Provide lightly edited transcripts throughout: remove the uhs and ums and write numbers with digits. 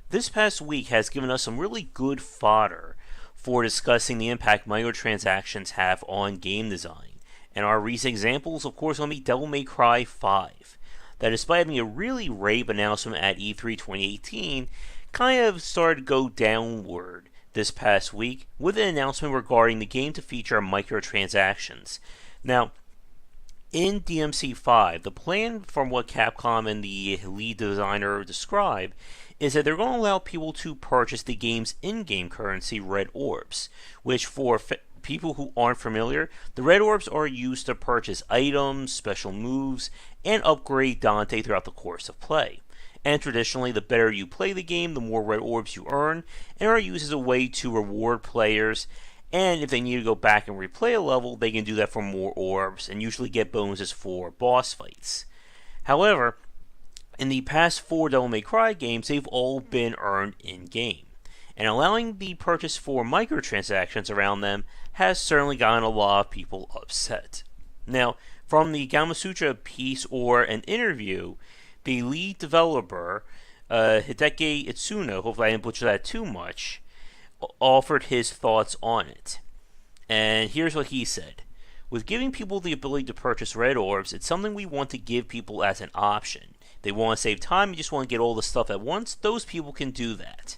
This past week has given us some really good fodder for discussing the impact microtransactions have on game design. And our recent examples, of course, will be Devil May Cry 5, that despite having a really rave announcement at E3 2018, kind of started to go downward this past week with an announcement regarding the game to feature microtransactions. Now, in DMC5, the plan from what Capcom and the lead designer describe is that they're going to allow people to purchase the game's in-game currency, red orbs, which for people who aren't familiar, the red orbs are used to purchase items, special moves, and upgrade Dante throughout the course of play. And traditionally, the better you play the game, the more red orbs you earn, and are used as a way to reward players. And if they need to go back and replay a level, they can do that for more orbs and usually get bonuses for boss fights. However, in the past 4 Devil May Cry games, they've all been earned in-game. And allowing the purchase for microtransactions around them has certainly gotten a lot of people upset. Now, from the Gamasutra piece or an interview, the lead developer, Hideki Itsuno, hopefully I didn't butcher that too much, offered his thoughts on it. And here's what he said. With giving people the ability to purchase red orbs, it's something we want to give people as an option. They want to save time and just want to get all the stuff at once. Those people can do that.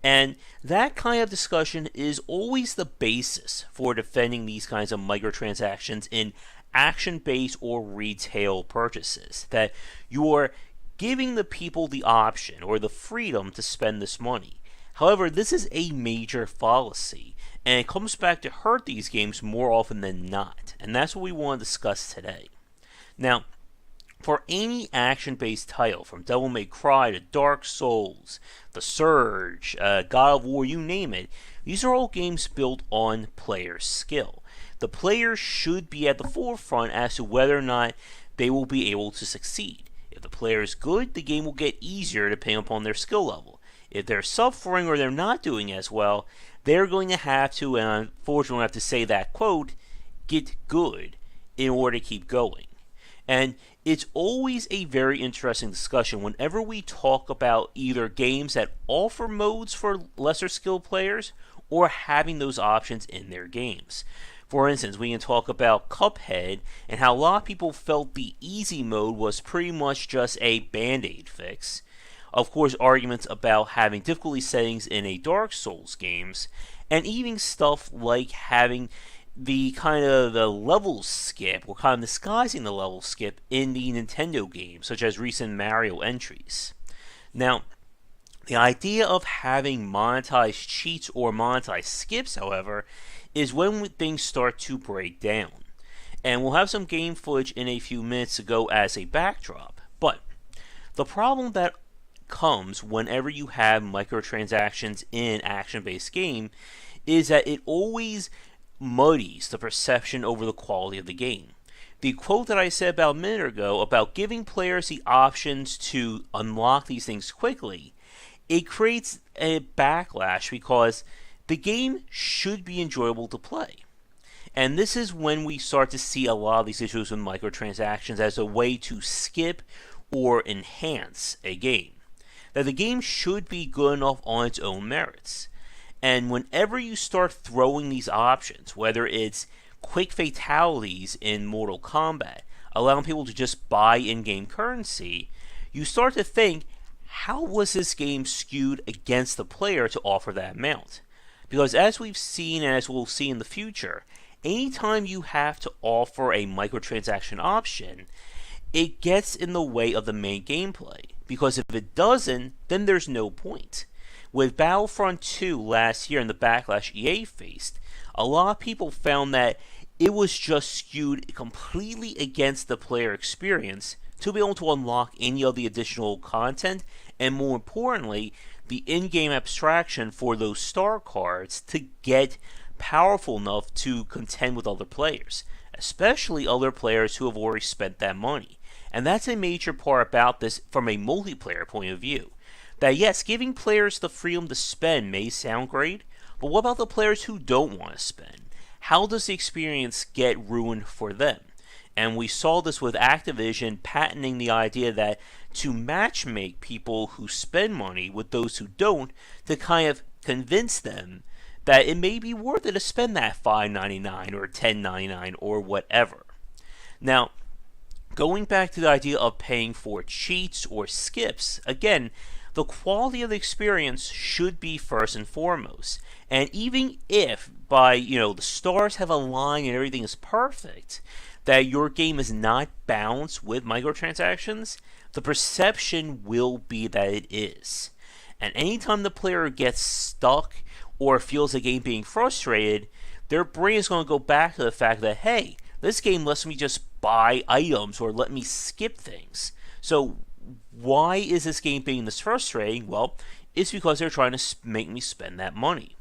And that kind of discussion is always the basis for defending these kinds of microtransactions in action-based or retail purchases. That you're giving the people the option or the freedom to spend this money. However, this is a major fallacy, and it comes back to hurt these games more often than not, and that's what we want to discuss today. Now, for any action-based title, from Devil May Cry to Dark Souls, The Surge, God of War, you name it, these are all games built on player skill. The player should be at the forefront as to whether or not they will be able to succeed. If the player is good, the game will get easier depending upon their skill level. If they're suffering or they're not doing as well, they're going to have to, and unfortunately I have to say that quote, get good in order to keep going. And it's always a very interesting discussion whenever we talk about either games that offer modes for lesser skilled players or having those options in their games. For instance, we can talk about Cuphead and how a lot of people felt the easy mode was pretty much just a band-aid fix. Of course, arguments about having difficulty settings in a Dark Souls games, and even stuff like having the kind of the level skip, or kind of disguising the level skip in the Nintendo games, such as recent Mario entries. Now, the idea of having monetized cheats or monetized skips, however, is when things start to break down. And we'll have some game footage in a few minutes to go as a backdrop. But the problem that comes whenever you have microtransactions in an action-based game is that it always muddies the perception over the quality of the game. The quote that I said about a minute ago about giving players the options to unlock these things quickly, it creates a backlash because the game should be enjoyable to play. And this is when we start to see a lot of these issues with microtransactions as a way to skip or enhance a game. That the game should be good enough on its own merits. And whenever you start throwing these options, whether it's quick fatalities in Mortal Kombat, allowing people to just buy in-game currency, you start to think, how was this game skewed against the player to offer that amount? Because as we've seen and as we'll see in the future, anytime you have to offer a microtransaction option, it gets in the way of the main gameplay. Because if it doesn't, then there's no point. With Battlefront 2 last year and the backlash EA faced, a lot of people found that it was just skewed completely against the player experience to be able to unlock any of the additional content, and more importantly, the in-game abstraction for those star cards to get powerful enough to contend with other players, especially other players who have already spent that money. And that's a major part about this from a multiplayer point of view. That yes, giving players the freedom to spend may sound great, but what about the players who don't want to spend? How does the experience get ruined for them? And we saw this with Activision patenting the idea that to matchmake people who spend money with those who don't, to kind of convince them that it may be worth it to spend that $5.99 or $10.99 or whatever. Now, going back to the idea of paying for cheats or skips, again, the quality of the experience should be first and foremost. And even if by, the stars have aligned and everything is perfect, that your game is not balanced with microtransactions, the perception will be that it is. And anytime the player gets stuck or feels the game being frustrated, their brain is going to go back to the fact that, hey, this game lets me just buy items or let me skip things. So why is this game being this frustrating? Well, it's because they're trying to make me spend that money.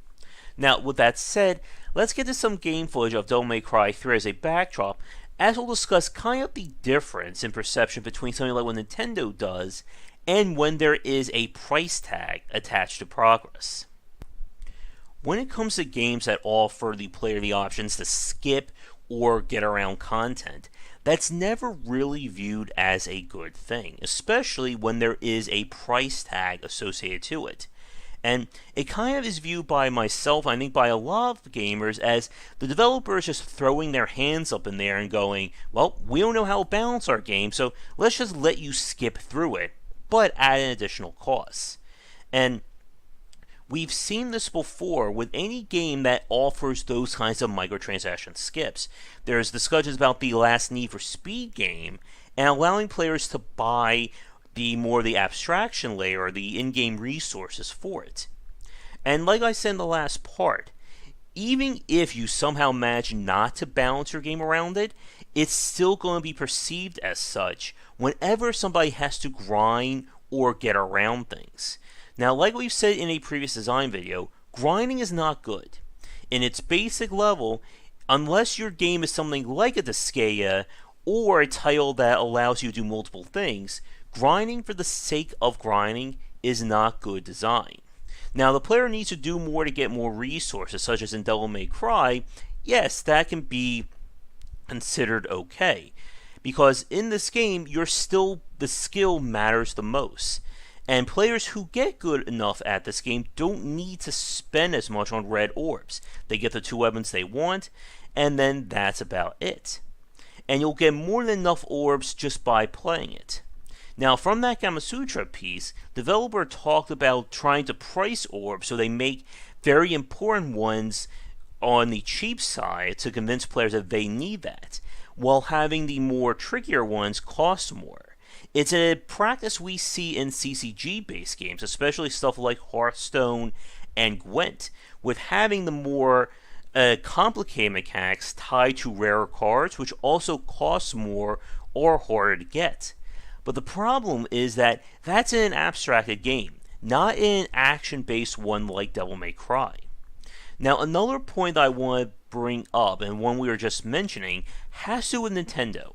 Now, with that said, let's get to some game footage of Devil May Cry 3 as a backdrop, as we'll discuss kind of the difference in perception between something like what Nintendo does and when there is a price tag attached to progress. When it comes to games that offer the player the options to skip or get around content, that's never really viewed as a good thing, especially when there is a price tag associated to it. And it kind of is viewed by myself, I think by a lot of gamers, as the developers just throwing their hands up in there and going, well, we don't know how to balance our game, so let's just let you skip through it, but at an additional cost. And we've seen this before with any game that offers those kinds of microtransaction skips. There's discussions about the last Need for Speed game and allowing players to buy the abstraction layer or the in-game resources for it. And like I said in the last part, even if you somehow manage not to balance your game around it, it's still going to be perceived as such whenever somebody has to grind or get around things. Now, like we've said in a previous design video, grinding is not good. In its basic level, unless your game is something like a Disgaea or a title that allows you to do multiple things, grinding for the sake of grinding is not good design. Now, the player needs to do more to get more resources, such as in Devil May Cry. Yes, that can be considered okay, because in this game, the skill matters the most. And players who get good enough at this game don't need to spend as much on red orbs. They get the 2 weapons they want, and then that's about it. And you'll get more than enough orbs just by playing it. Now, from that Gamasutra piece, the developer talked about trying to price orbs so they make very important ones on the cheap side to convince players that they need that, while having the more trickier ones cost more. It's a practice we see in CCG-based games, especially stuff like Hearthstone and Gwent, with having the more complicated mechanics tied to rarer cards, which also cost more or harder to get. But the problem is that that's in an abstracted game, not in an action-based one like Devil May Cry. Now, another point that I want to bring up, and one we were just mentioning, has to do with Nintendo.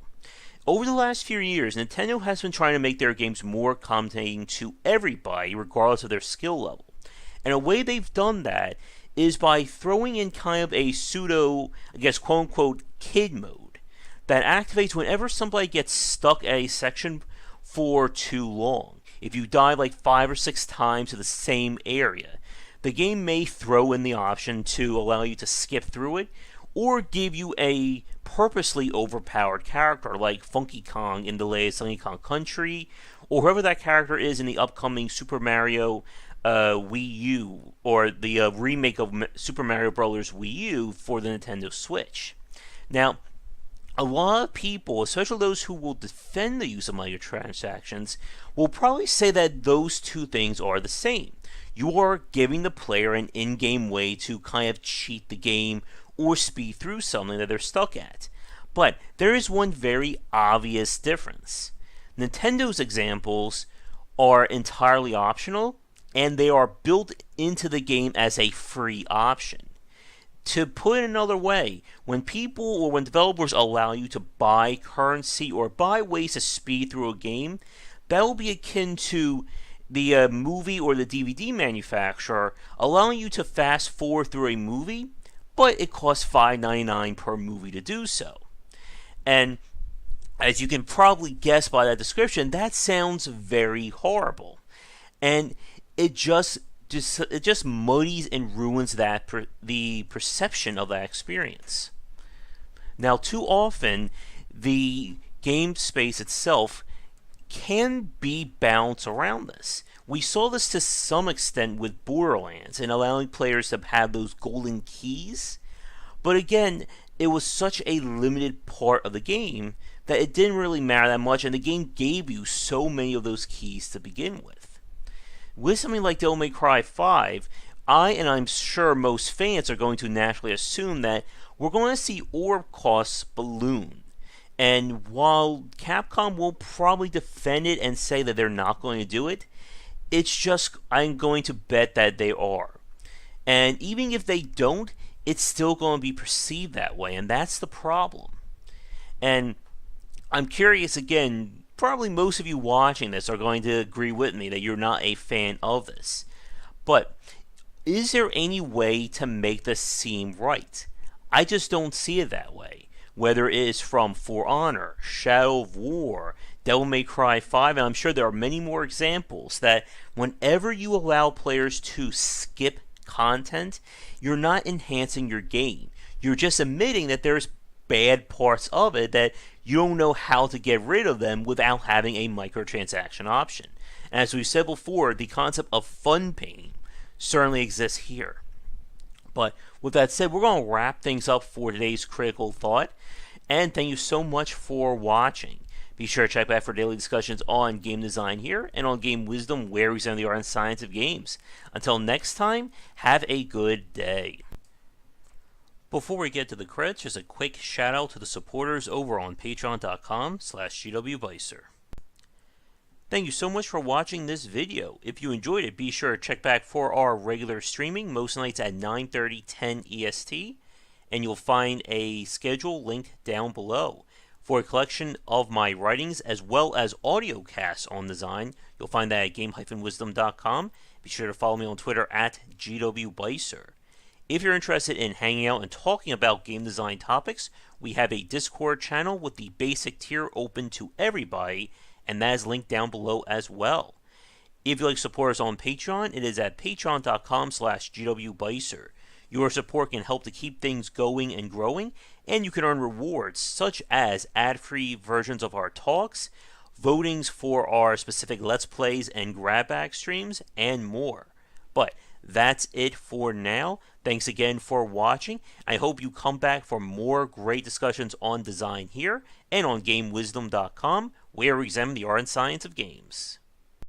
Over the last few years, Nintendo has been trying to make their games more accommodating to everybody, regardless of their skill level. And a way they've done that is by throwing in kind of a pseudo, quote-unquote, kid mode that activates whenever somebody gets stuck at a section for too long. If you die like 5 or 6 times to the same area, the game may throw in the option to allow you to skip through it, or give you a purposely overpowered character like Funky Kong in the latest Funky Kong Country, or whoever that character is in the upcoming Super Mario Wii U, or the remake of Super Mario Bros. Wii U for the Nintendo Switch. Now, a lot of people, especially those who will defend the use of microtransactions, will probably say that those two things are the same. You are giving the player an in-game way to kind of cheat the game or speed through something that they're stuck at. But there is one very obvious difference. Nintendo's examples are entirely optional, and they are built into the game as a free option. To put it another way, when people or when developers allow you to buy currency or buy ways to speed through a game, that will be akin to the movie or the DVD manufacturer allowing you to fast forward through a movie, but it costs $5.99 per movie to do so. And As you can probably guess by that description, that sounds very horrible. And it just muddies and ruins the perception of that experience. Now, too often, the game space itself can be balanced around this. We saw this to some extent with Borderlands and allowing players to have those golden keys, but again, it was such a limited part of the game that it didn't really matter that much, and the game gave you so many of those keys to begin with. With something like Devil May Cry 5, and I'm sure most fans are going to naturally assume that we're going to see orb costs balloon. And while Capcom will probably defend it and say that they're not going to do it, I'm going to bet that they are. And even if they don't, it's still going to be perceived that way, and that's the problem. And I'm curious again, probably most of you watching this are going to agree with me that you're not a fan of this. But is there any way to make this seem right? I just don't see it that way. Whether it is from For Honor, Shadow of War, Devil May Cry 5, and I'm sure there are many more examples, that whenever you allow players to skip content, you're not enhancing your game. You're just admitting that there's bad parts of it that you don't know how to get rid of them without having a microtransaction option. And as we said before, the concept of fun pain certainly exists here. But with that said, we're going to wrap things up for today's Critical Thought. And thank you so much for watching. Be sure to check back for daily discussions on game design here and on Game Wisdom, where we examine the art and science of games. Until next time, have a good day. Before we get to the credits, just a quick shout out to the supporters over on patreon.com/gwbycer. Thank you so much for watching this video. If you enjoyed it, be sure to check back for our regular streaming, most nights at 9:30, 10 EST, and you'll find a schedule linked down below. For a collection of my writings as well as audio casts on design, you'll find that at game-wisdom.com. Be sure to follow me on Twitter at GWBycer. If you're interested in hanging out and talking about game design topics, we have a Discord channel with the basic tier open to everybody, and that is linked down below as well. If you'd like to support us on Patreon, it is at patreon.com/gwbycer. Your support can help to keep things going and growing, and you can earn rewards such as ad-free versions of our talks, votings for our specific Let's Plays and grab bag streams, and more. But that's it for now. Thanks again for watching. I hope you come back for more great discussions on design here and on GameWisdom.com, where we examine the art and science of games.